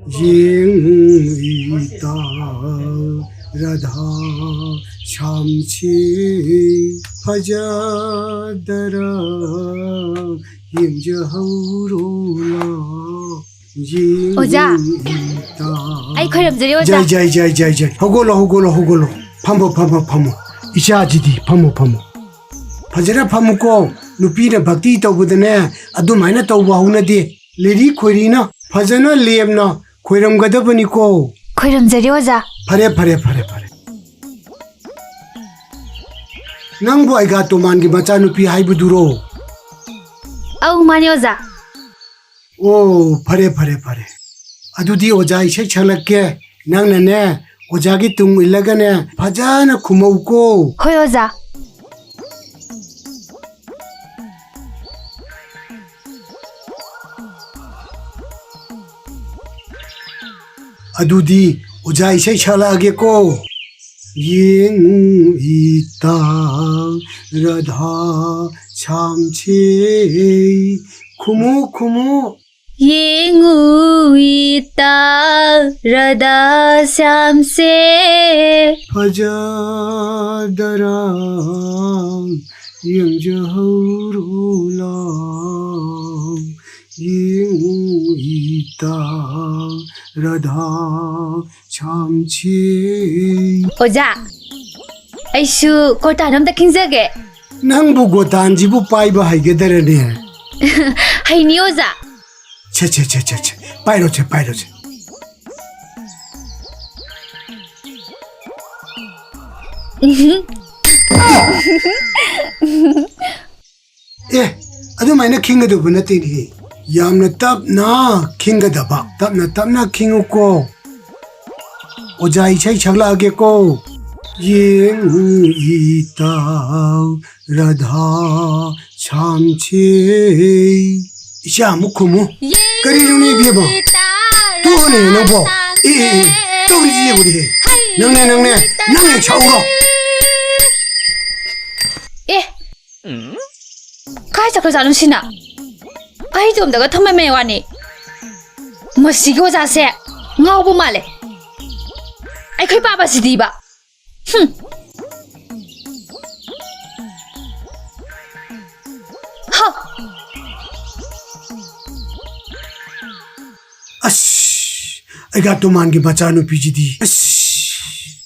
ꯌꯦꯡꯏꯇꯥ ꯔꯥꯙꯥ ꯁꯥꯝꯁꯤ ꯐꯖꯗꯔ ꯌꯦꯡꯖꯍꯧꯔꯣꯂꯥ ꯑꯣꯖꯥ ꯑꯩ ꯈꯣꯏꯔꯝꯖꯔꯤ ꯑꯣꯖꯥ ꯖꯩ ꯍꯧꯒꯠꯂꯣ ꯐꯝꯃꯣ 이샤지디 ꯐꯝꯃꯣ ꯐꯖꯅ ꯐꯝꯃꯨꯀꯣ ꯅꯨꯄꯤꯅ ꯚꯛꯇꯤ ꯇꯧꯕꯗꯅꯦ ꯑꯗꯨꯃꯥꯏꯅ ꯇꯧꯕ ꯍꯧꯅꯗꯦ ꯂꯤꯔꯤ ꯈꯣꯏꯔꯤꯅ ꯐꯖꯅ ꯂꯦꯝꯅ ꯈꯣꯏꯔꯝꯒꯗꯕꯅꯤꯀꯣ ꯈꯣꯏꯔꯝꯖꯔꯤ ꯑꯣꯖꯥ ꯐꯔꯦ ꯅꯪꯕꯨ ꯑꯩꯒꯥ ꯇꯣꯃꯥꯟꯒꯤ ꯃꯆꯥꯅꯨꯄꯤ ꯍꯥꯏꯕꯗꯨꯔꯣ ꯑꯧ ꯃꯥꯅꯤ ꯑꯣꯖꯥ ꯑꯣ ꯐꯔꯦ ꯑꯗꯨꯗꯤ ꯑꯣꯖꯥ ꯏꯁꯩ ꯁꯛꯂꯛꯀꯦ ꯅꯪꯅꯅꯦ ꯑꯣꯖꯥꯒꯤ ꯇꯨꯡ ꯏꯜꯂꯒꯅꯦ ꯐꯖꯅ ꯈꯨꯝꯃꯧꯀꯣ ꯍꯣꯏ ꯑꯣꯖꯥ ꯑꯗꯨꯗꯤ ꯑꯣꯖꯥ ꯏꯁꯩ ꯁꯛꯂꯛꯑꯒꯦꯀꯣ ꯌꯦꯡꯏꯇꯥ ꯔꯥꯙꯥ ꯁꯥꯝꯁꯤ ꯈꯨꯝꯃꯨ ꯌꯦꯡꯉꯨ ꯏꯇꯥ ꯔꯥꯙꯥ ꯁ꯭ꯌꯥꯝꯁꯦ ꯐꯖꯗꯔꯥ ꯌꯦꯡꯖꯍꯧꯔꯣꯂꯥ ꯌꯦꯡꯏꯇꯥ ꯔꯥꯙꯥ ꯁꯥꯝꯁꯤ ꯑꯣꯖꯥ ꯑꯩꯁꯨ ꯀꯣꯔꯇꯥꯟ ꯑꯝꯇ ꯈꯤꯡꯖꯒꯦ ꯅꯪꯕꯨ ꯒꯣꯇꯥꯟꯁꯤꯕꯨ ꯄꯥꯏꯕ ꯍꯩꯒꯗꯔꯅꯦ ꯍꯩꯅꯤ ꯑꯣꯖꯥ ಛೆ ಪಾಯ್ರೋಚೆ ꯑꯗꯨꯃꯥꯏꯅ ꯈꯤꯡꯒꯗꯧꯕ ꯅꯠꯇꯦꯅꯦ ꯌꯥꯝꯅ ꯇꯞꯅ ꯈꯤꯡꯒꯗꯕ ꯇꯞꯅ ꯈꯤꯡꯉꯨꯀꯣ ꯑꯣꯖꯥ ꯏꯁꯩ ꯁꯛꯂꯛꯑꯒꯦꯀꯣ ꯌꯦꯡꯏꯇꯥ Radha ꯁꯥꯝꯁꯤ 이샤 무쿠무 그리루니 비버 또네 너보 또리지 우리 낭네 차오로 카이 자크자는 시나 아이 좀 내가 텀매매 와니 뭐시기 오자세 ngau bu male ai khoi pa ba sidi ba ha ꯑꯩꯒꯥ ꯇꯣꯃꯥꯟꯒꯤ ꯃꯆꯥꯅꯨꯄꯤꯁꯤꯗꯤ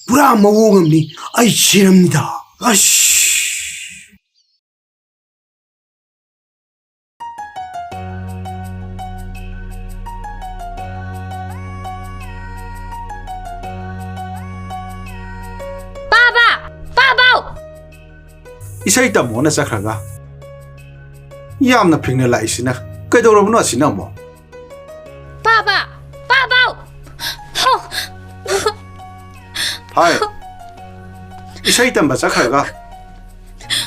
ꯄꯨꯔꯥ ꯃꯑꯣꯡ ꯑꯃꯅꯤ ꯑꯩ ꯁꯤꯔꯝꯅꯤꯗ Papa 이사이 따모나 자크라가 ꯌꯥꯝꯅ ꯐꯤꯡꯅ ꯂꯥꯛꯏꯁꯤꯅ ꯀꯩꯗꯧꯔꯕꯅꯣ ꯑꯁꯤꯅ ꯑꯃꯨꯛ Papa ꯍꯥꯏ ꯏꯁꯩ ꯇꯝꯕ ꯆꯠꯈ꯭ꯔꯒ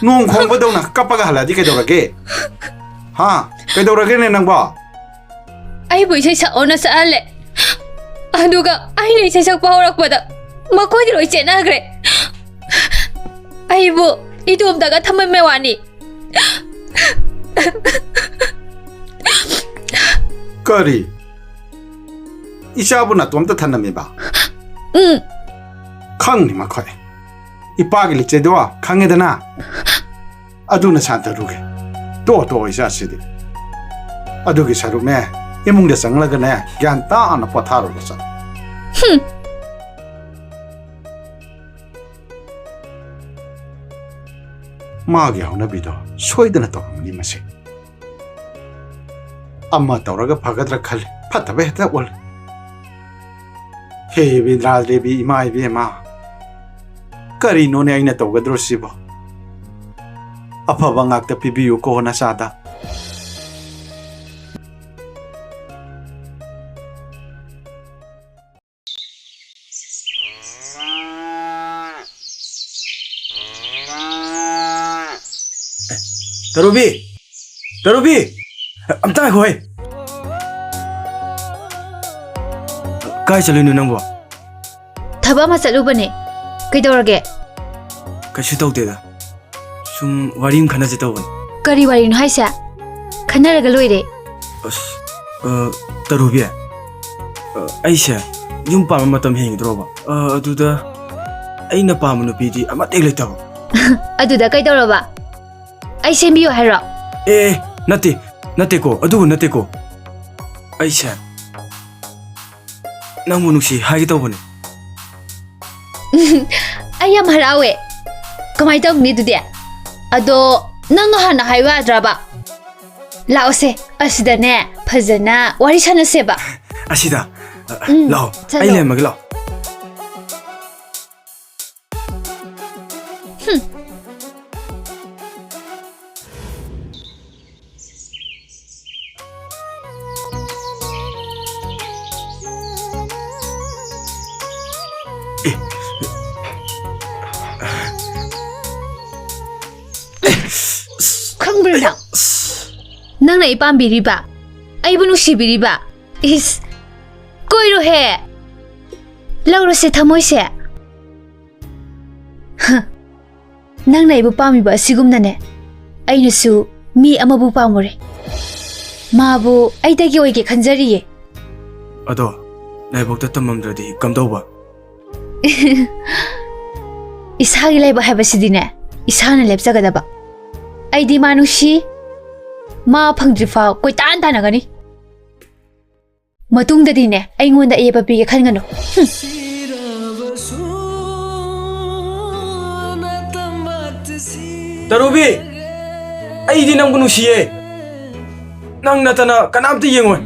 ꯅꯣꯡ ꯈꯣꯡꯕꯗꯧꯅ ꯀꯞꯄꯒ ꯍꯜꯂꯛꯑꯗꯤ ꯀꯩꯗꯧꯔꯒꯦ ꯍꯥ ꯀꯩꯗꯧꯔꯒꯦꯅꯦ ꯅꯪꯕꯣ ꯑꯩꯕꯨ ꯏꯁꯩ ꯁꯛꯑꯣꯅ ꯁꯛꯍꯜꯂꯦ ꯑꯗꯨꯒ ꯑꯩꯅ ꯏꯁꯩ ꯁꯛꯄ ꯍꯧꯔꯛꯄꯗ ꯃꯈꯣꯏꯗꯤ ꯂꯣꯏ ꯆꯦꯟꯅꯈ꯭ꯔꯦ ꯑꯩꯕꯨ 이도움다가 탐험해 와니 ꯀꯔꯤ 이샤부 나또ꯝꯇ ꯊꯅꯝꯃꯤꯕ ꯈꯪꯅꯤ ꯃꯈꯣꯏ 이빠ꯒꯤ ꯂꯤꯆꯩꯗꯣ ꯈꯪꯉꯦꯗꯅ ꯑꯗꯨꯅ ꯁꯥꯟꯇꯔꯨꯒꯦ ꯇꯣ 이샤ꯁꯤꯗꯤ ꯑꯗꯨꯒꯤ ꯁꯔꯨꯛꯅꯦ 이몽대 ꯆꯪꯂꯒꯅꯦ ꯒ꯭ꯌꯥꯟ ꯇꯥꯅ ꯄꯣꯊꯥꯔꯨꯔꯣ ꯆꯠ 마게 하나비도 소이드나 떠오르니 마시 아마 떠오르가 바가드라 칼 파타베 했다 올 헤비 드라드레비 이마이비 마 까리노네 아이나 떠오가드로시보 아파방 악다 비비유 코호나 사다 더루비 암따 호이 काय चलुनु नंगो थबा मा चलुबने कइदौरगे कछु तौतेदा सुम वारीम खनाजे तौबन करी वारीन हाइसा खनरगा लोइरे अस तरुबिया ꯑꯩꯁꯦ ꯌꯨꯝ ꯄꯥꯟꯕ ꯃꯇꯝ ꯍꯦꯟꯒꯗ꯭ꯔꯣꯕ ꯑꯗꯨꯗ ꯑꯩꯅ ꯄꯥꯝꯕ ꯅꯨꯄꯤꯗꯤ ꯑꯃꯠꯇ ꯂꯩꯇꯕ ꯑꯗꯨꯗ ꯀꯩꯗꯧꯔꯕ ꯑꯩ ꯁꯦꯝꯕꯤꯌꯨ ꯍꯥꯏꯔꯣ ꯅꯠꯇꯦꯀꯣ ꯑꯗꯨꯕꯨ ꯅꯠꯇꯦꯀꯣ ꯑꯩꯁꯦ ꯅꯪꯕꯨ ꯅꯨꯡꯁꯤ ꯍꯥꯏꯒꯦ ꯇꯧꯕꯅꯦ ꯑꯩ ꯌꯥꯝ ꯍꯔꯥꯎꯋꯦ ꯀꯃꯥꯏ ꯇꯧꯅꯤ ꯑꯗꯨꯗꯤ ꯑꯗꯣ ꯅꯪꯅ ꯍꯥꯟꯅ ꯍꯥꯏꯌꯨ ꯌꯥꯗ꯭ꯔꯕ ꯂꯥꯛꯑꯣꯁꯦ ꯑꯁꯤꯗꯅꯦ ꯐꯖꯅ ꯋꯥꯔꯤ ꯁꯥꯟꯅꯁꯦꯕ ꯑꯁꯤꯗ ꯂꯥꯛꯑꯣ ꯆꯠꯂꯣ. ꯑꯩ ꯂꯩꯔꯝꯃꯒꯦ ꯂꯥꯛꯑꯣ ꯈꯪꯕ꯭ꯔꯥ ꯅꯪꯅ ꯑꯩ ꯄꯥꯝꯕꯤꯔꯤꯕ ꯑꯩꯕꯨ ꯅꯨꯡꯁꯤꯕꯤꯔꯤꯕ ꯏꯁ ꯀꯣꯏꯔꯣꯍꯦ ꯂꯧꯔꯣꯁꯦ ꯊꯃꯣꯏꯁꯦ ꯅꯪꯅ ꯑꯩꯕꯨ ꯄꯥꯝꯃꯤꯕ ꯑꯁꯤꯒꯨꯝꯅꯅꯦ ꯑꯩꯅꯁꯨ ꯃꯤ ꯑꯃꯕꯨ ꯄꯥꯝꯃꯨꯔꯦ 마부 ꯑꯩꯗꯒꯤ ꯑꯣꯏꯒꯦ ꯈꯟꯖꯔꯤꯌꯦ ꯑꯗꯣ ꯂꯥꯏꯕꯛꯇ ꯇꯝꯃꯝꯗ꯭ꯔꯗꯤ ꯀꯝꯗꯧꯕ 이상이 ꯂꯩꯕ ꯍꯥꯏꯕꯁꯤꯗꯤꯅꯦ 이상을 lep자가다봐 ꯑꯩꯗꯤ ꯃꯥ ꯅꯨꯡꯁꯤ ꯃꯥ ꯐꯪꯗ꯭ꯔꯤꯐꯥꯎ ꯀꯣꯏꯇꯥꯟ ꯇꯥꯟꯅꯒꯅꯤ ꯃꯇꯨꯡꯗꯗꯤꯅꯦ ꯑꯩꯉꯣꯟꯗ ꯑꯌꯦꯠꯄ ꯄꯤꯒꯦ ꯈꯟꯒꯅꯨ ꯇꯔꯨꯕꯤ ꯑꯩꯗꯤ ꯅꯪꯕꯨ ꯅꯨꯡꯁꯤꯌꯦ ꯅꯪ ꯅꯠꯇꯅ ꯀꯅꯥꯝꯇ ꯌꯦꯡꯉꯣꯏ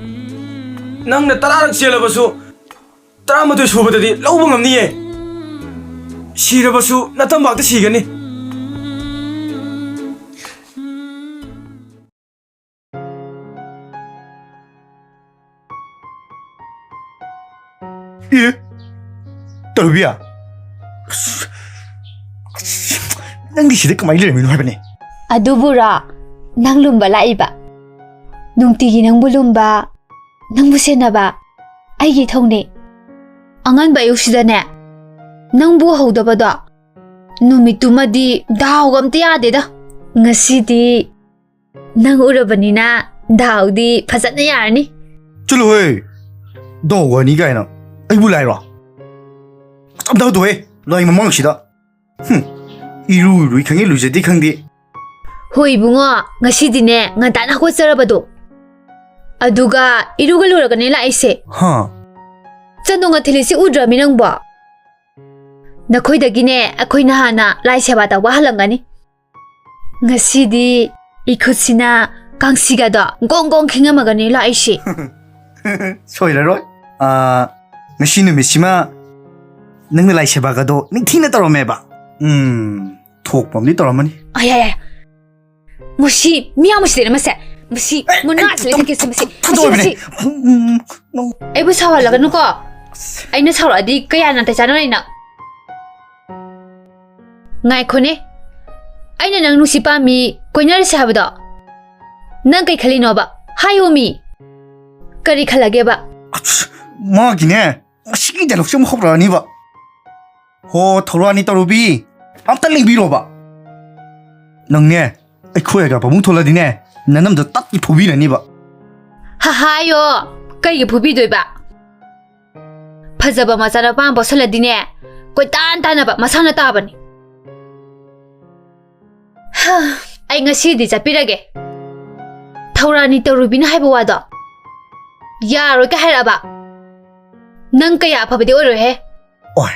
ꯅꯪꯅ 10ꯔꯛ ꯆꯦꯜꯂꯕꯁꯨ 11 ꯁꯨꯕꯗꯗꯤ ꯂꯧꯕ ꯉꯝꯅꯤꯌꯦ 시러버수 나타막도 시겠니? 예? 떨비야. 낭디 시대 그만 이러면 하더니. 아두부라 낭룸바 라이바 농띠기 낭불룸바 낭부세나바 아이기 통네 앙안바 욕시다네 ꯅꯪꯕꯨ ꯍꯧꯗꯕꯗꯣ ꯅꯨꯃꯤꯠꯇꯨꯃꯗꯤ ꯗꯥꯎꯒ ꯑꯝꯇ ꯌꯥꯗꯦꯗ ꯉꯁꯤꯗꯤ ꯅꯪ ꯎꯔꯕꯅꯤꯅ ꯗꯥꯎꯗꯤ ꯐꯖꯅ ꯌꯥꯔꯅꯤ ꯆꯠꯂꯣꯍꯦ ꯗꯥꯎꯒꯅꯤ ꯀꯥꯏꯅ ꯑꯩꯕꯨ ꯂꯥꯏꯔꯣ ꯑꯝꯇ ꯍꯧꯗꯣꯛꯑꯦ ꯂꯥꯏ ꯃꯃꯥꯡꯁꯤꯗ 이루이 강에 루제디 강디 ꯍꯣꯏ ꯏꯕꯨꯡꯉꯣ ꯉꯁꯤꯗꯤꯅꯦ ꯉꯟꯇꯥꯅ ꯍꯧꯒꯠꯆꯔꯕꯗꯣ ꯑꯗꯨꯒ 이루ꯒ ꯂꯣꯏꯔꯒꯅꯦ ꯂꯥꯛꯏꯁꯦ 하 ꯆꯟꯗꯣꯡꯒ ꯊꯤꯜꯂꯤꯁꯤ ꯎꯗ꯭ꯔꯃꯤ ꯅꯪꯕꯣ ꯅꯈꯣꯏꯗꯒꯤꯅꯦ ꯑꯩꯈꯣꯏꯅ ꯍꯥꯟꯅ ꯂꯥꯏ ꯁꯦꯕꯥ ꯇꯧꯕ ꯍꯜꯂꯝꯒꯅꯤ ꯉꯁꯤꯗꯤ 이ꯈꯨꯠꯁꯤ나 ꯀꯥꯡꯁꯤꯒꯗꯣ ꯒꯣꯡꯒꯣꯡ ꯈꯤꯡꯉꯝꯃꯒꯅꯤ ꯂꯥꯛꯏꯁꯤ 소이라로 ngasi numitсima nangna lai sebagado ningthina toromeba thokpamni toramani 아야야 무시 미야무시되는 마세 무시 문나스 레케스 무시 무시 에부 사war라가누고 아이나 사war아디 그야나 대자나이나 ngaikone aina nang nusi pami koinarse habdo nang kai khalino ba hayomi kari khalage ba magine asigi dialog sum khobrani ba ho thorani tarubi amta lingbiro ba nangne aikhoyaga pamung tholadine nanamda tatki phobirani ba ha hayo kai ge phubi doi ba phajaba masana pam bosaladine koi tan tan ba masana tabani ꯑꯩ ꯉꯁꯤꯗꯤ ꯆꯠꯄꯤꯔꯒꯦ ꯊꯧꯔꯥꯅꯤ ꯇꯧꯔꯨꯕꯤꯅ ꯍꯥꯏꯕ ꯋꯥꯗꯣ ꯌꯥꯔꯣꯏ ꯀ ꯍꯥꯏꯔꯛꯑꯕ ꯅꯪ ꯀꯌꯥ ꯑꯐꯕꯗꯤ ꯑꯣꯏꯔꯣꯏꯍꯦ oi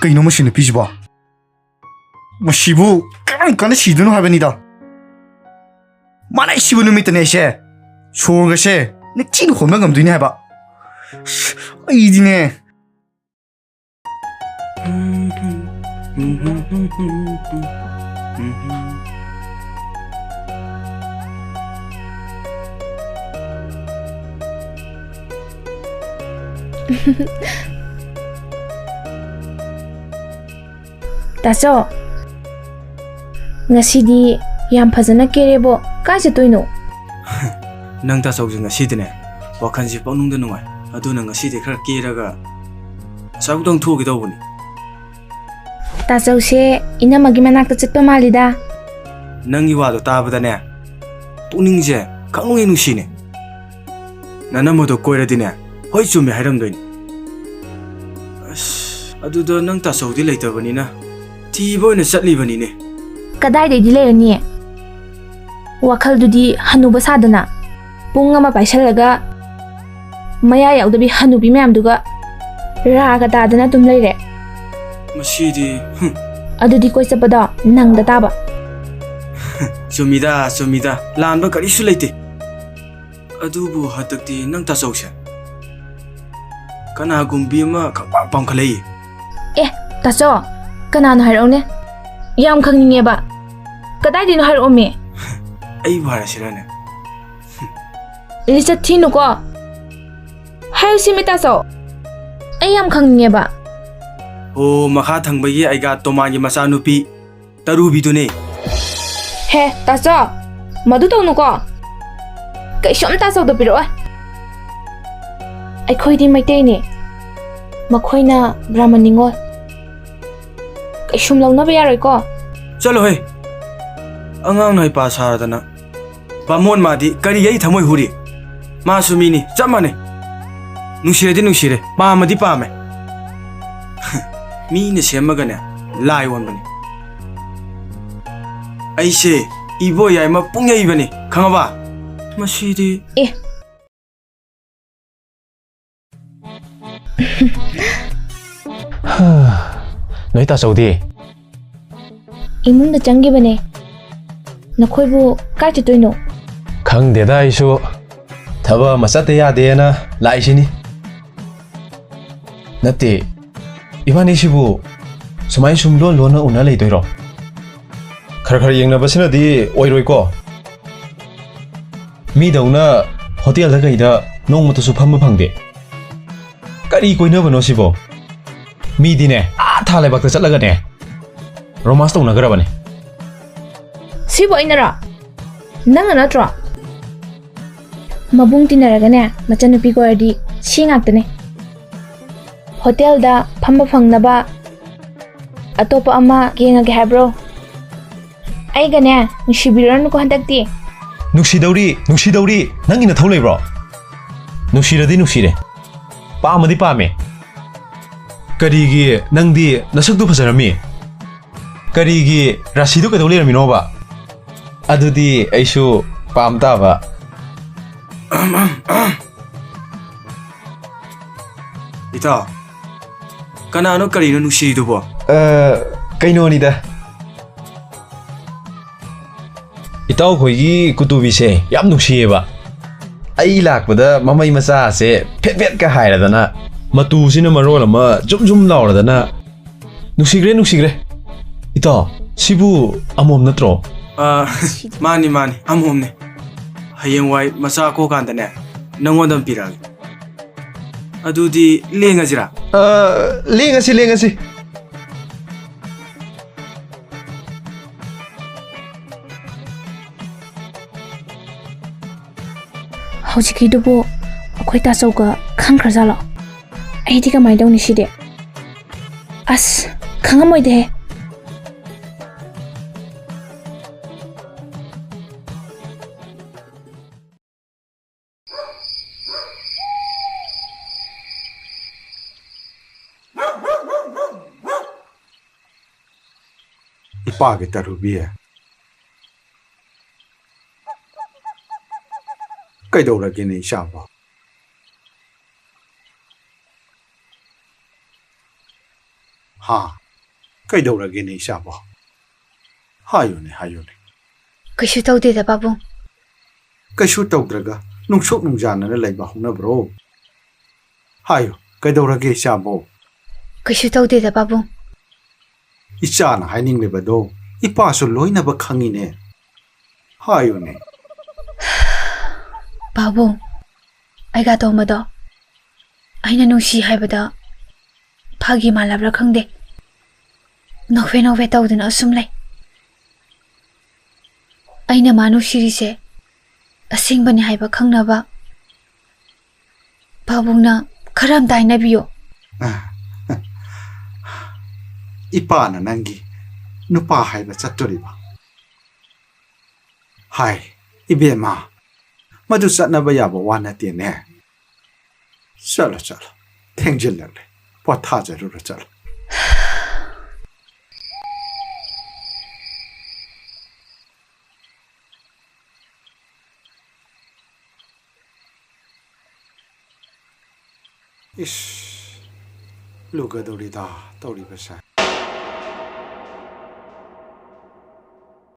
kayno machine pijba mashibu kan sidunu habenida manai sibu numitne she sorga she ne chin khomna ngamduini haba aidine 다죠? ngasi디 ꯌꯥꯝ ꯐꯖꯅ ꯀꯦꯔꯦꯕꯣ ꯀꯥꯏ ꯆꯠꯇꯣꯏꯅꯣ ꯅꯪ ꯇꯥꯆꯧꯁꯦ ꯉꯁꯤꯗꯤꯅꯦ ꯋꯥꯈꯜꯁꯦ ꯄꯪꯅꯨꯡꯗ ꯅꯨꯡꯉꯥꯏ ꯑꯗꯨꯅ ꯉꯁꯤꯗꯤ ꯈꯔ ꯀꯦꯔꯒ ꯆꯥꯛꯇꯪ ꯊꯣꯛꯒꯦ ꯇꯧꯕꯅꯤ ꯇꯥꯆꯧꯁꯦ ꯏꯅꯝꯃꯒꯤ ꯃꯅꯥꯛꯇ ꯆꯠꯄ ꯃꯥꯜꯂꯤꯗ ꯅꯪꯒꯤ ꯋꯥꯗꯣ ꯇꯥꯕꯗꯅꯦ ꯄꯨꯛꯅꯤꯡꯁꯦ ꯈꯪꯅꯨꯡꯍꯦꯛ ꯅꯨꯡꯁꯤꯅꯦ ꯅꯅꯝꯃꯗꯣ ꯀꯣꯏꯔꯗꯤꯅꯦ ꯍꯣꯏ ꯆꯨꯝꯃꯦ ꯍꯥꯏꯔꯝꯗꯣꯏꯅꯤ ꯑꯁ ꯑꯗꯨꯗ ꯅꯪ ꯇꯥꯆꯧꯗꯤ ꯂꯩꯇꯕꯅꯤꯅ ꯊꯤꯕ ꯑꯣꯏꯅ ꯆꯠꯂꯤꯕꯅꯤꯅꯦ ꯀꯗꯥꯏꯗꯩꯗꯤ ꯂꯩꯔꯅꯤ ꯋꯥꯈꯜꯗꯨꯗꯤ ꯍꯟꯅꯨꯕ ꯁꯥꯗꯅ ꯄꯨꯡ ꯑꯃ ꯄꯥꯏꯁꯜꯂꯒ ꯃꯌꯥ ꯌꯥꯎꯗꯕꯤ ꯍꯟꯅꯨꯕꯤ ꯃꯌꯥꯝꯗꯨꯒ ꯔꯥꯒ ꯇꯥꯗꯅ ꯑꯗꯨꯝ ꯂꯩꯔꯦ ꯃꯁꯤꯗꯤ ꯑꯗꯨꯗꯤ ꯀꯣꯏ ꯆꯠꯄꯗꯣ ꯅꯪꯗ ꯇꯥꯕ ꯆꯨꯝꯃꯤꯗ ꯆꯨꯝꯃꯤꯗ ꯂꯥꯟꯕ ꯀꯔꯤꯁꯨ ꯂꯩꯇꯦ ꯑꯗꯨꯕꯨ ꯍꯟꯗꯛꯇꯤ ꯅꯪ ꯇꯥꯆꯧꯁꯦ ꯀꯅꯥꯒꯨꯝꯕꯤ ꯑꯃ ꯈꯪꯄꯥꯝ ꯄꯥꯝꯈꯠꯂꯛꯏ ꯑꯦ ꯇꯥꯆꯧ ꯀꯅꯥꯅꯣ ꯍꯥꯏꯔꯛꯎꯅꯦ ꯌꯥꯝ ꯈꯪꯅꯤꯡꯉꯦꯕ ꯀꯗꯥꯏꯗꯩꯅꯣ ꯍꯥꯏꯔꯛꯑꯣꯃꯤ ꯑꯩꯕꯨ ꯍꯥꯏꯔꯁꯤꯔꯅꯦ ꯂꯤꯆꯠ ꯊꯤꯅꯨꯀꯣ ꯍꯥꯏꯔꯨꯁꯤꯃꯤ ꯇꯥꯆꯧ ꯑꯩ ꯌꯥꯝ ꯈꯪꯅꯤꯡꯉꯦꯕ ꯑꯣ ꯃꯈꯥ ꯊꯪꯕꯒꯤ ꯑꯩꯒꯥ ꯇꯣꯃꯥꯟꯒꯤ ꯃꯆꯥꯅꯨꯄꯤ ꯇꯔꯨꯕꯤꯗꯨꯅꯦ ꯍꯦ ꯇꯥꯆꯧ ꯃꯗꯨ ꯇꯧꯅꯨꯀꯣ ꯀꯩꯁꯨꯝ ꯇꯥꯆꯧꯗ ꯄꯤꯔꯛꯑꯣꯏ ꯑꯩꯈꯣꯏꯗꯤ ꯃꯩꯇꯩꯅꯦ ꯃꯈꯣꯏꯅ ꯕ꯭ꯔꯥꯍꯃꯟ ꯅꯤꯉꯣꯜ ꯀꯩꯁꯨꯝ ꯂꯧꯅꯕ ꯌꯥꯔꯣꯏꯀꯣ ꯆꯠꯂꯣꯍꯦ ꯑꯉꯥꯡꯅ ꯍꯩꯄꯥ ꯁꯥꯔꯗꯅ ꯕꯥꯃꯣꯟ ꯃꯥꯗꯤ ꯀꯔꯤ ꯑꯩ ꯊꯃꯣꯏ ꯍꯨꯔꯤ ꯃꯥꯁꯨ ꯃꯤꯅꯤ ꯆꯞ ꯃꯥꯟꯅꯩ ꯅꯨꯡꯁꯤꯔꯗꯤ ꯅꯨꯡꯁꯤꯔꯦ ꯄꯥꯝꯃꯗꯤ ꯄꯥꯝꯃꯦ ꯃꯤꯅ ꯁꯦꯝꯃꯒꯅꯦ ꯂꯥꯏ ꯑꯣꯟꯕꯅꯤ ꯑꯩꯁꯦ ꯏꯕꯣ ꯌꯥꯏꯃ ꯄꯨꯡꯌꯩꯕꯅꯤ ꯈꯪꯉꯕ ꯃꯁꯤꯗꯤ ꯑꯦ ꯅꯣꯏ ꯇꯥꯆꯧꯗꯤ ꯏꯃꯨꯡꯗ ꯆꯪꯈꯤꯕꯅꯦ ꯅꯈꯣꯏꯕꯨ ꯀꯥꯏ ꯆꯠꯇꯣꯏꯅꯣ ꯈꯪꯗꯦꯗ ꯑꯩꯁꯨ ꯊꯕꯛ ꯑꯃ ꯆꯠꯇ ꯌꯥꯗꯦꯅ ꯂꯥꯛꯏꯁꯤꯅꯤ ꯅꯠꯇꯦ 이반이시부 수마이 숨론 로나 우나 레이도이로 खर येंगनबसिनदि ओइरोइको मीदौना होटेल दा गइदा नोंमतसु फम्म फंगदे करी कोइनबनो सिबो मीदिने आ थालेबक्ता चटलगने रोमांस तौनगरबने सिबो इनरा नंग नत्रो मबुंग तिनरगने मचनुपी गोरदि सिंगाक्तने होटेल दा फम्म फंगनबा अतोप अमा गेंगगे हाब्रो ꯑꯩꯒꯅꯦ ꯅꯨꯡꯁꯤꯕꯤꯔꯅꯨꯀꯣ ꯍꯟꯗꯛꯇꯤ ꯅꯨꯡꯁꯤꯗꯧꯔꯤ ꯅꯪꯒꯤ ꯅꯊꯧ ꯂꯩꯕ꯭ꯔꯣ ꯅꯨꯡꯁꯤꯔꯗꯤ ꯅꯨꯡꯁꯤꯔꯦ ꯄꯥꯝꯃꯗꯤ ꯄꯥꯝꯃꯦ ꯀꯔꯤꯒꯤ ꯅꯪꯗꯤ ꯅꯁꯛꯇꯨ ꯐꯖꯔꯝꯃꯤ ꯀꯔꯤꯒꯤ ꯔꯥꯁꯤꯗꯨ ꯀꯩꯗꯧ ꯂꯩꯔꯝꯃꯤꯅꯣꯕ ꯑꯗꯨꯗꯤ ꯑꯩꯁꯨ ꯄꯥꯝ ꯇꯥꯕ ꯏꯇꯥꯎ ꯀꯅꯥꯅꯣ ꯀꯔꯤꯅꯣ ꯅꯨꯡꯁꯤꯔꯤꯗꯨꯕꯣ ꯀꯩꯅꯣꯅꯤꯗ इताउ खोइगी कुतुबीसे याम नुक्सिएबा आई लाकपदा ममई मचासे फेट फेट का हाइरदना मतुसिना मरोल अमा जुम जुम लाउरदना नुक्सिग्रे इताउ सिबु अमोम नत्रो मानी अमोमने हयेंग वाई मचा को कांदने नंगोदम पिराग अदुदी लेंगजिरा लेंगसी ꯍꯧꯖꯤꯛꯀꯤꯗꯨꯕꯨ ꯑꯩꯈꯣꯏ ꯇꯥꯆꯧꯒ ꯈꯪꯈ꯭ꯔꯖꯥꯠꯂꯣ ꯑꯩꯗꯤ ꯀꯃꯥꯏꯅ ꯇꯧꯅꯤ ꯁꯤꯗꯤ ꯑꯁ ꯈꯪꯉꯝꯃꯣꯏꯗꯦꯍꯦ ꯏꯄꯥꯒꯤ ꯇꯔꯨꯕꯤ ꯀꯩꯗꯧꯔꯒꯦꯅꯦ ꯏꯆꯥꯕꯣ ꯍꯥ ꯀꯩꯗꯧꯔꯒꯦꯅꯦ ꯏꯆꯥꯕꯣ ꯍꯥꯏꯌꯨꯅꯦ ꯀꯩꯁꯨ ꯇꯧꯗꯦꯗ ꯄꯥꯕꯨꯡ ꯀꯩꯁꯨ ꯇꯧꯗ꯭ꯔꯒ ꯅꯨꯡꯁꯨꯛ ꯅꯨꯡꯖꯥꯅꯅ ꯂꯩꯕ ꯍꯧꯅꯕ꯭ꯔꯣ ꯍꯥꯏꯌꯨ ꯀꯩꯗꯧꯔꯒꯦ ꯏꯆꯥꯕꯣ ꯀꯩꯁꯨ ꯇꯧꯗꯦꯗ ꯄꯥꯕꯨꯡ 이짜나 하이닝리버도 이빠수 로이나버 캉이네 하요네 바보 아이가 도마도 아이나 누시 하이버다 파기 말라브라 캉데 노페 떠우드나 숨래 아이나 마누 시리세 아싱바니 하이버 캉나바 바보나 카람 다이나비요 이빠나 난기 누빠 하이버 짰더리바 हाय इबेमा मधु चटनब याब वा नतेने चलो चलो थेंजिल्लले पोथा जरूर चलो इश लुगदौरीदा तौरी बसा